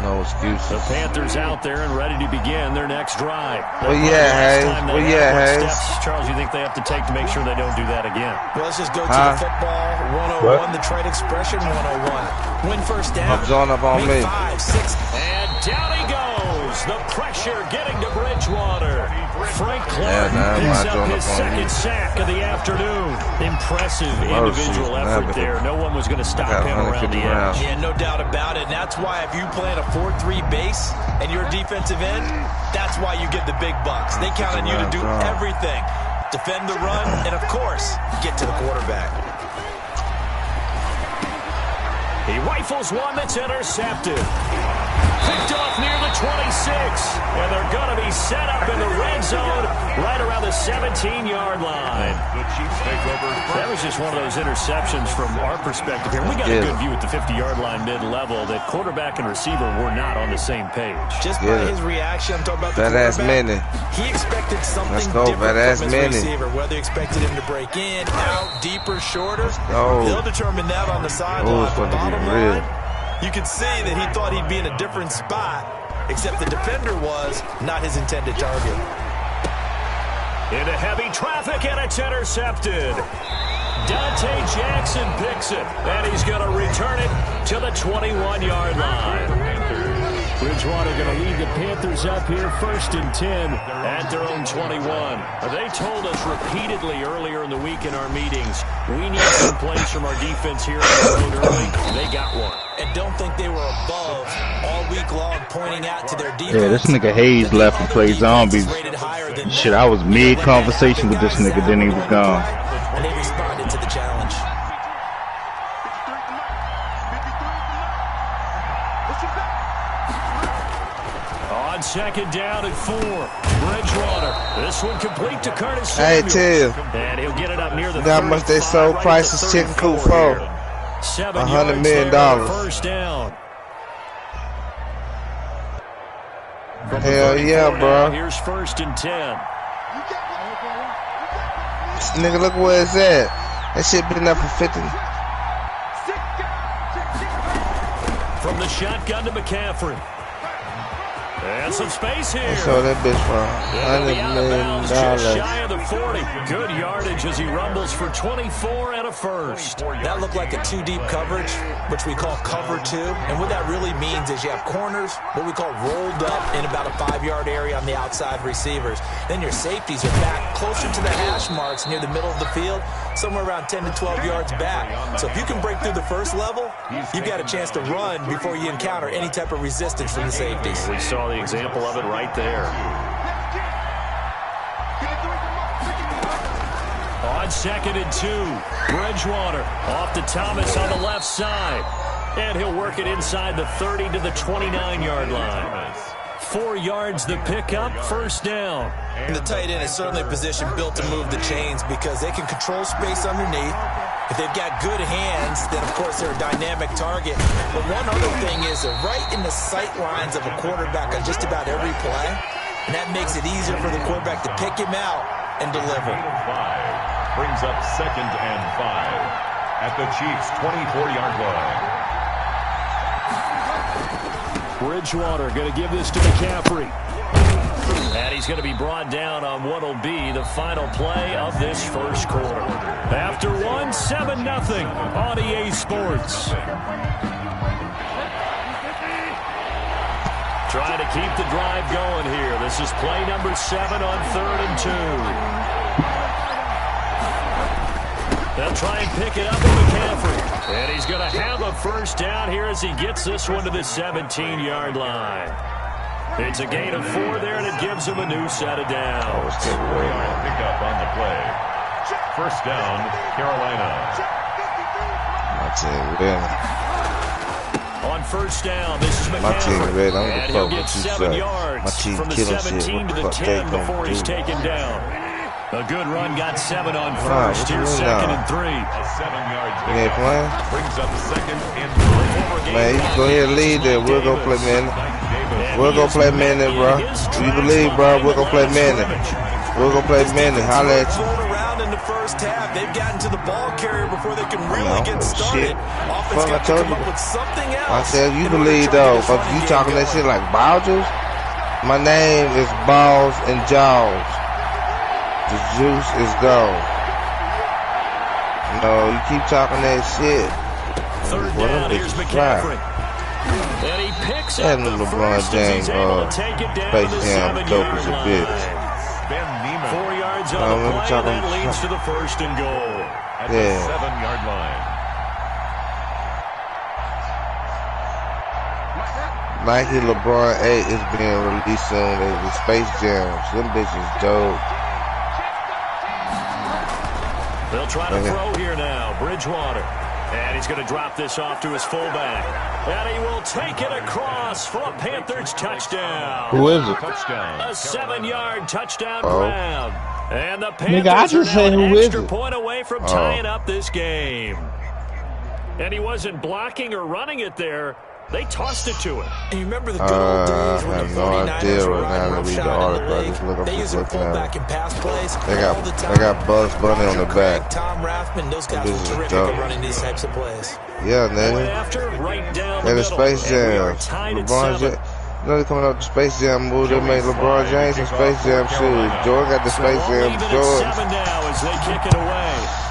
No No excuses. The Panthers out there and ready to begin their next drive. Well, yeah, Hayes. Well, yeah, Hayes. Steps, Charles, you think they have to take to make sure they don't do that again? Well, let's just go to the football 101, the trade expression 101. Win first down. I'm drawing up on me. 5, 6. And down he goes. The pressure getting to Bridgewater. Frank Clark picks up his second sack of the afternoon. Impressive individual effort there. No one was going to stop him around the edge. Yeah, no doubt about it. And that's why if you play in a 4-3 base and you're a defensive end, that's why you get the big bucks. They count on you to do everything. Defend the run and, of course, get to the quarterback. He rifles one that's intercepted. Picked off near the 26. And they're going to be set up in the red zone right around the 17-yard line. The Chiefs take over. That was just one of those interceptions from our perspective here. We got a good view at the 50-yard line mid-level that quarterback and receiver were not on the same page. Just by his reaction, I'm talking about the quarterback. He expected something different from his receiver, whether he expected him to break in, out, deeper, shorter. He'll determine that on the sideline. The bottom line, you could see that he thought he'd be in a different spot, except the defender was not his intended target. Into heavy traffic, and it's intercepted. Dante Jackson picks it, and he's going to return it to the 21-yard line. Bridgewater going to lead the Panthers up here 1st and 10 at their own 21. They told us repeatedly earlier in the week in our meetings, we need some plays from our defense here on the road early. They got one. And don't think they were above all week long pointing out to their defense. Yeah, this nigga Hayes left and played zombies. Shit, I was mid-conversation with this nigga, then he was gone. And they responded to the challenge. On 2nd down and 4, Bridgewater. This one complete to Curtis Samuel. Hey, tell you. And he'll get it up near the how much they sold Price's chicken coop for? $100 million. First down. Hell yeah, bro. Here's 1st and 10. This nigga, look where it's at. That shit been up for 50. From the shotgun to McCaffrey. And some space here. I saw that bitch for $100 million. Just shy of the 40. Good yardage as he rumbles for 24 and a first. That looked like a 2-deep coverage, which we call cover 2. And what that really means is you have corners, what we call rolled up in about a 5-yard area on the outside receivers. Then your safeties are back closer to the hash marks near the middle of the field, somewhere around 10 to 12 yards back. So if you can break through the first level, you've got a chance to run before you encounter any type of resistance from the safeties. We saw the example of it right there. On 2nd and 2, Bridgewater off to Thomas on the left side. And he'll work it inside the 30 to the 29-yard line. 4 yards the pickup, first down. And the tight end is certainly a position built to move the chains because they can control space underneath. If they've got good hands, then, of course, they're a dynamic target. But one other thing is they're right in the sight lines of a quarterback on just about every play. And that makes it easier for the quarterback to pick him out and deliver. 5 brings up 2nd and 5 at the Chiefs' 24-yard line. Bridgewater going to give this to McCaffrey. And he's going to be brought down on what will be the final play of this first quarter. After 1, 7-0 on EA Sports. Trying to keep the drive going here. This is play number 7 on 3rd and 2. They'll try and pick it up with McCaffrey. And he's going to have a first down here as he gets this one to the 17-yard line. It's a gain of 4 there, and it gives him a new set of downs. 4-yard pickup on the play. First down, Carolina. On first down, this is McCaffrey. And he'll get 7 yards from the 17 to the 10 before he's taken down. A good run, got 7 on first. Here's 2nd and 3. A 7-yard ain't playing? Brings up 2nd and 3. Man, you go ahead and lead there. We'll go play man. We'll go play man, bro. You believe, bro? We'll go play man. We'll go play man. Holla at you. done in the first half. They've gotten to the ball carrier before they can really get started. Offense got to come up with something else. I said, you believe though, but you talking that shit like Bowders? My name is Balls and Jaws. The juice is gone. No, you keep talking that shit. Third down, here's McCaffrey. And he picks up the LeBron first James, as he's able to take it down to the Space Jam, dope as a 7-yard bitch. line. 4 yards on the play, and that leads to the first and goal. At the 7-yard line. Nike LeBron 8 is being released soon. The Space Jams. Them bitches dope. They'll try to throw here now. Bridgewater. And he's going to drop this off to his fullback. And he will take it across for a Panthers touchdown. Who is it? Touchdown. A 7-yard touchdown grab. And the Panthers Nigga, I just said are now who an is extra it? point away from tying up this game. And he wasn't blocking or running it there. They tossed it to him. And you remember the good old days when the 49ers were riding roughshod in the league? They used to pull back and pass plays all the time. They got Bugs Bunny on the back. Tom Rathman, those guys were terrific at running these types of plays. Yeah, Going nigga. after right down And the middle. Space And we Jam. are tied at LeBron 7. James. You know they coming out with the Space Jam move. They made LeBron James some Space Jam shoes. Jordan got the Space Jam Leave it at shorts. 7 now as they kick it away.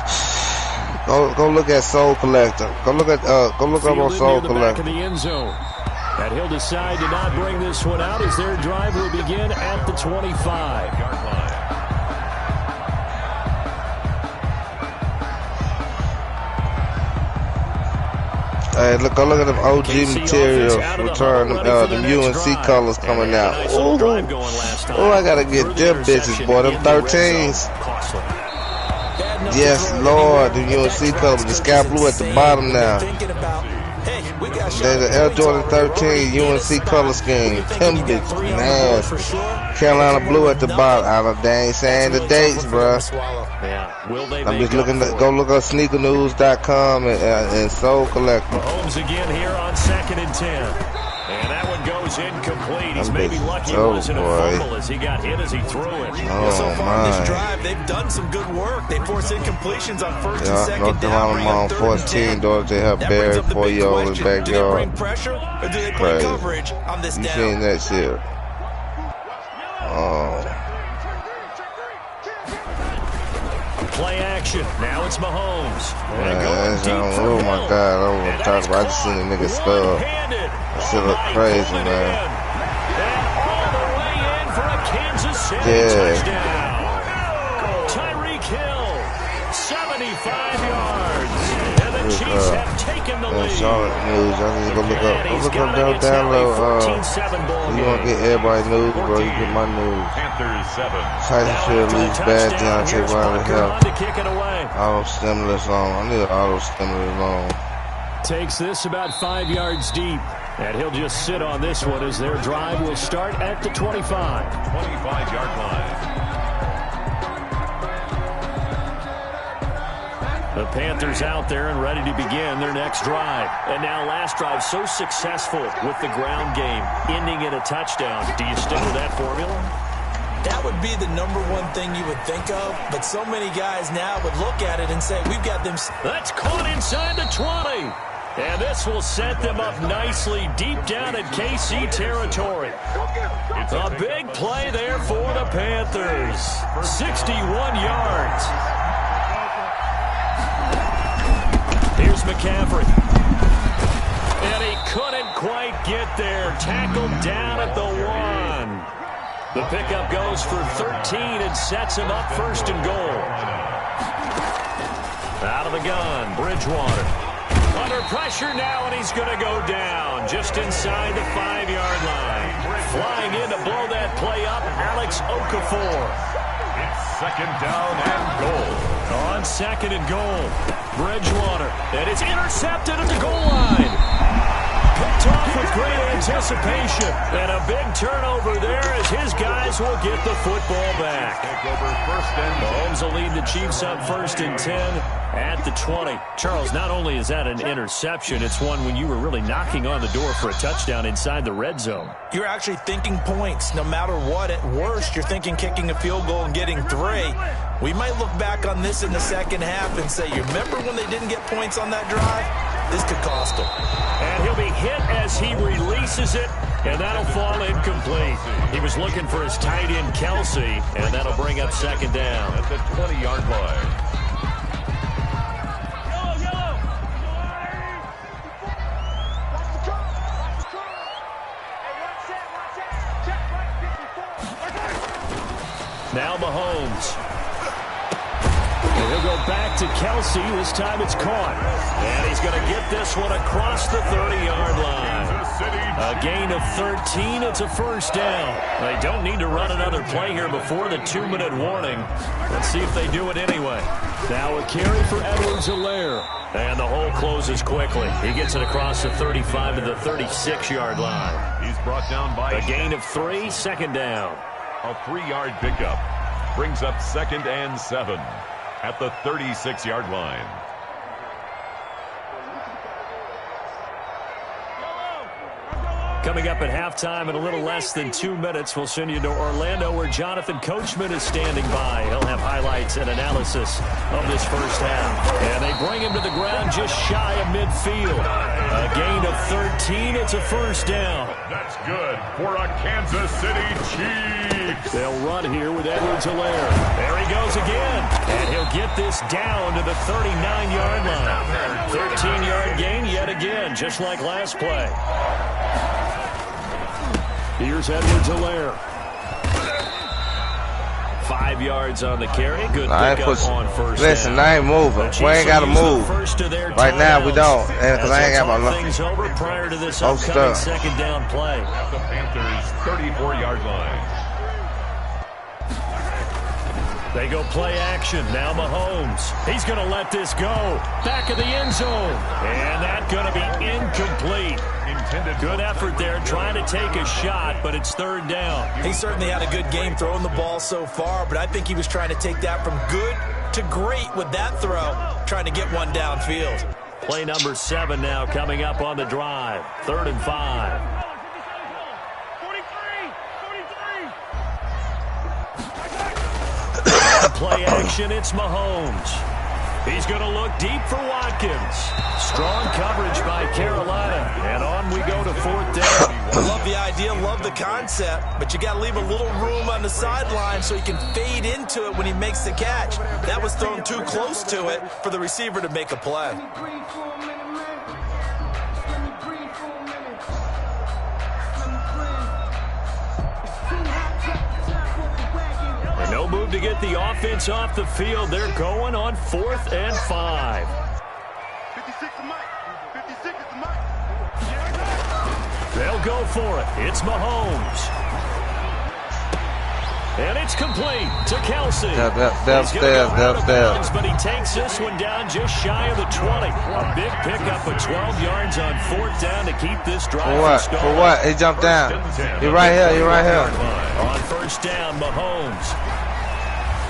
Go look at Soul Collector. Go look up on Soul Fielded near the back of Collector. the end zone. And he'll decide to not bring this one out as their drive will begin at the 25-yard line. Hey, go look at them OG materials. Return them UNC colors coming out. Oh, I gotta get them bitches, boy. Them 13s. Yes, Lord. The UNC colors. The sky blue at the bottom now. There's the Air Jordan 13 UNC color scheme. Them bitches nasty. Carolina blue at the bottom. They ain't saying the dates, bruh. I'm just looking. Go look up sneakernews.com and Soul Collector. Mahomes again here on 2nd and 10. And that one goes incomplete. He's maybe lucky it wasn't a fumble as he got hit as he threw it. So far in this drive, they've done some good work. They forced incompletions on first and second North down. Carolina on 14 dollars. They have buried 4-year-old in the backyard. Do they bring pressure or do they play coverage on this down? You seen that shit? Play action. Now it's Mahomes. Oh my God! I don't want to talk about. I just seen a nigga skull. That shit look crazy, man. And all the way in for a Kansas City touchdown. Tyreek Hill, 75 yards. And the Chiefs have taken the lead. Charlotte news. I need to go look up download. You want to get everybody news, bro? You get my news. Panthers 7. Tyson should lose bad. Deontay Wilder help. To kick it away. Auto stimulus on. I need an auto stimulus on. Takes this about 5 yards deep. And he'll just sit on this one as their drive will start at the 25. 25-yard line. The Panthers out there and ready to begin their next drive. And now last drive so successful with the ground game, ending in a touchdown. Do you stick with that formula? That would be the number one thing you would think of, but so many guys now would look at it and say, we've got them. That's caught inside the 20. And this will set them up nicely deep down in KC territory. A big play there for the Panthers. 61 yards. Here's McCaffrey. And he couldn't quite get there. Tackled down at the 1. The pickup goes for 13 and sets him up first and goal. Out of the gun, Bridgewater. Under pressure now, and he's going to go down just inside the 5-yard line. Flying in to blow that play up, Alex Okafor. It's 2nd down and goal. On 2nd and goal, Bridgewater. And it's intercepted at the goal line. Picked off with great anticipation. And a big turnover there as his guys will get the football back. Mahomes will lead the Chiefs up 1st and 10 at the 20. Charles, not only is that an interception, it's one when you were really knocking on the door for a touchdown inside the red zone. You're actually thinking points no matter what. At worst, you're thinking kicking a field goal and getting 3. We might look back on this in the second half and say, you remember when they didn't get points on that drive? This could cost them. And he'll be hit as he releases it, and that'll fall incomplete. He was looking for his tight end, Kelsey, and that'll bring up 2nd down. At the 20-yard line. Now Mahomes. And he'll go back to Kelsey. This time it's caught. And he's going to get this one across the 30-yard line. A gain of 13. It's a 1st down. They don't need to run another play here before the 2-minute warning. Let's see if they do it anyway. Now a carry for Edwards-Helaire. And the hole closes quickly. He gets it across the 35 to the 36-yard line. He's brought down by a gain of 3, 2nd down. A 3-yard pickup brings up 2nd and 7 at the 36-yard line. Coming up at halftime in a little less than 2 minutes, we'll send you to Orlando where Jonathan Coachman is standing by. He'll have highlights and analysis of this first half. And they bring him to the ground just shy of midfield. A gain of 13. It's a 1st down. That's good for a Kansas City Chiefs. They'll run here with Edwards-Helaire. There he goes again. And he'll get this down to the 39-yard line. 13-yard gain yet again, just like last play. Here's Edwards-Helaire. 5 yards on the carry. Good pickup on 1st listen, down. I ain't moving. We ain't got to move. Right now, we don't. Because I ain't got my things over prior to this upcoming 2nd down play. At the Panthers' 34-yard line. They go play action. Now Mahomes. He's going to let this go. Back of the end zone. And that's going to be incomplete. Good effort there trying to take a shot, but it's 3rd down. He certainly had a good game throwing the ball so far, but I think he was trying to take that from good to great with that throw, trying to get one downfield. Play number 7 now coming up on the drive. 3rd and 5. Play action, it's Mahomes. He's going to look deep for Watkins. Strong coverage by Carolina. And on we go to 4th down. I love the idea, love the concept, but you got to leave a little room on the sideline so he can fade into it when he makes the catch. That was thrown too close to it for the receiver to make a play. No move to get the offense off the field. They're going on 4th and 5. 56 is Mike. 56 is Mike. They'll go for it. It's Mahomes. And it's complete to Kelsey. Downstairs. But he takes this one down just shy of the 20. A big pickup of 12 yards on 4th down to keep this drive from stalling. For what? He jumped down. You're right here. You're right here. On 1st down, Mahomes.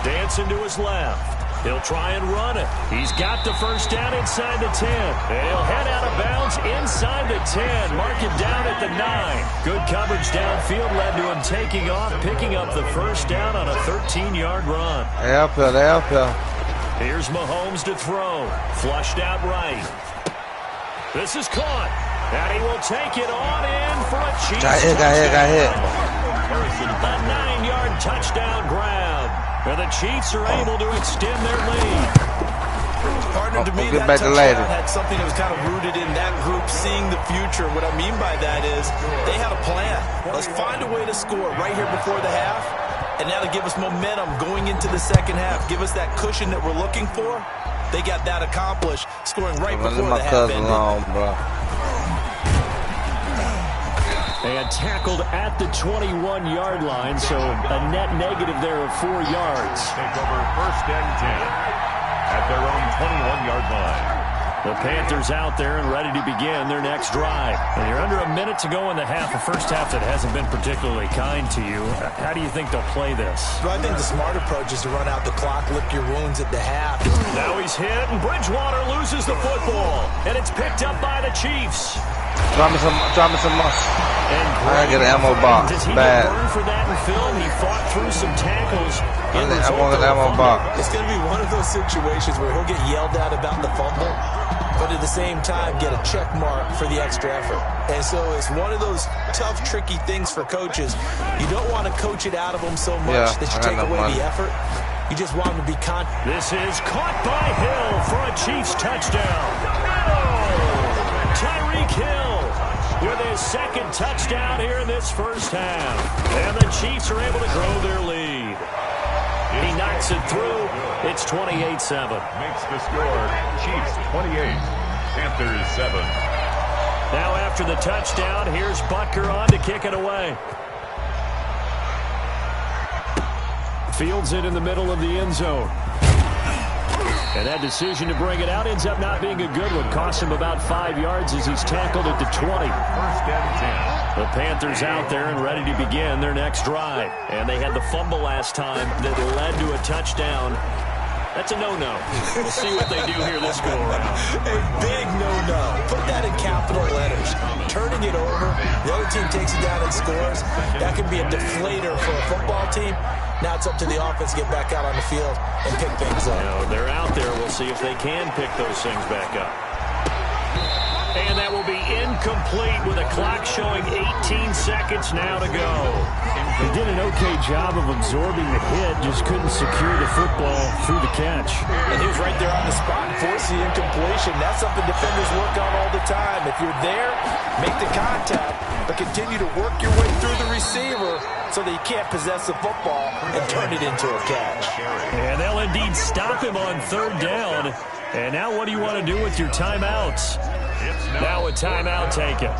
Dancing to his left. He'll try and run it. He's got the 1st down inside the 10. And he'll head out of bounds inside the 10. Mark him down at the 9. Good coverage downfield led to him taking off, picking up the 1st down on a 13-yard run. Help him. Here's Mahomes to throw. Flushed out right. This is caught. And he will take it on in for a Chiefs touchdown. Got hit. A 9-yard touchdown grab. And the Chiefs are able to extend their lead. Partner, to me, that touchdown had something that was kind of rooted in that group seeing the future. What I mean by that is they had a plan. Let's find a way to score right here before the half, and that'll give us momentum going into the second half. Give us that cushion that we're looking for. They got that accomplished, scoring right before the half ended. And tackled at the 21-yard line, so a net negative there of 4 yards. Take over 1st and 10 at their own 21-yard line. The Panthers out there and ready to begin their next drive. And you're under a minute to go in the half, a first half that hasn't been particularly kind to you. How do you think they'll play this? Well, I think the smart approach is to run out the clock, lick your wounds at the half. Now he's hit, and Bridgewater loses the football. And it's picked up by the Chiefs. Drop me some muscle. I gotta get an ammo box. Does he Bad. get burned for that in film? He fought through some tackles. I want an ammo box. It's going to be one of those situations where he'll get yelled at about the fumble, but at the same time get a check mark for the extra effort. And so it's one of those tough, tricky things for coaches. You don't want to coach it out of them so much that you take away the effort. You just want them to be confident. This is caught by Hill for a Chiefs touchdown. Oh, Tyreek Hill with his second touchdown here in this first half. And the Chiefs are able to grow their lead. He knocks it through. It's 28-7. Makes the score Chiefs 28, Panthers 7. Now after the touchdown, here's Butker on to kick it away. Fields it in the middle of the end zone. And that decision to bring it out ends up not being a good one. Costs him about 5 yards as he's tackled at the 20. First and 10. The Panthers out there and ready to begin their next drive. And they had the fumble last time that led to a touchdown. That's a no-no. We'll see what they do here this go-around. A big no-no. Put that in capital letters. Turning it over, the other team takes it down and scores. That can be a deflator for a football team. Now it's up to the offense to get back out on the field and pick things up. They're out there. We'll see if they can pick those things back up. And that will be incomplete with a clock showing 18 seconds now to go. He did an okay job of absorbing the hit, just couldn't secure the football through the catch. And he was right there on the spot, force the incompletion. That's something defenders work on all the time. If you're there, make the contact, but continue to work your way through the receiver so that you can't possess the football and turn it into a catch. And they'll indeed stop him on third down. And now what do you want to do with your timeouts? Now a timeout taken.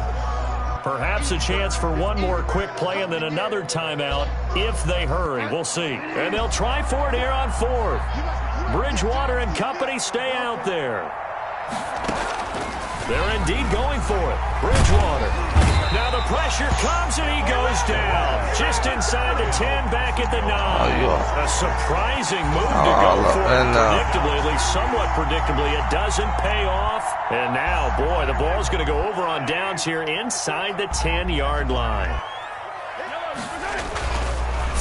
Perhaps a chance for one more quick play and then another timeout if they hurry. We'll see. And they'll try for it here on fourth. Bridgewater and company stay out there. They're indeed going for it. Bridgewater. Now the pressure comes and he goes down. Just inside the 10, back at the 9. A surprising move to go for it. Predictably, at least somewhat predictably, it doesn't pay off. And now, boy, the ball's going to go over on downs here inside the 10-yard line.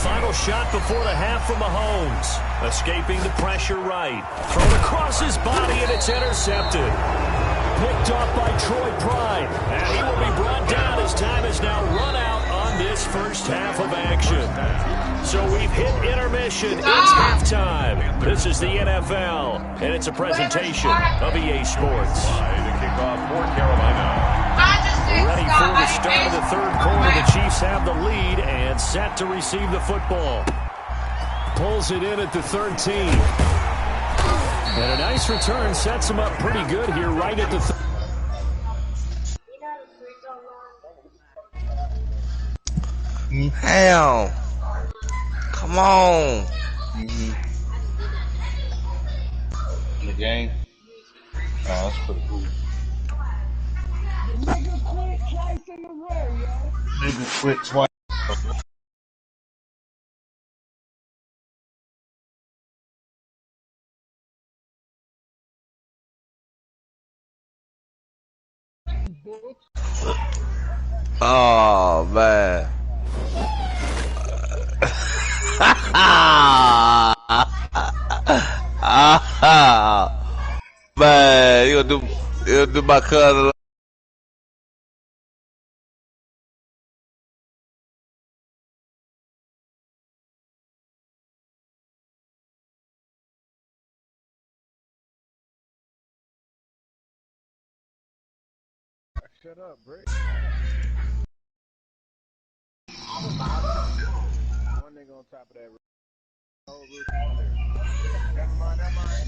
Final shot before the half from Mahomes. Escaping the pressure right. Thrown across his body and it's intercepted. Picked off by Troy Pride. And he will be brought down as time is now run out on this first half of action. So we've hit intermission. It's halftime. This is the NFL, and it's a presentation of EA Sports. To kick off for Carolina. Ready for the start of the third quarter. The Chiefs have the lead and set to receive the football. Pulls it in at the 13. And a nice return sets him up pretty good here right at the Hell. Come on. In the game? Oh, that's pretty cool. Nigga quit twice in a row, yo. Nigga quit twice. Oh, man. Man, you gonna do my cousin. Shut up, Brick. One nigga on top of that. Never mind, never mind.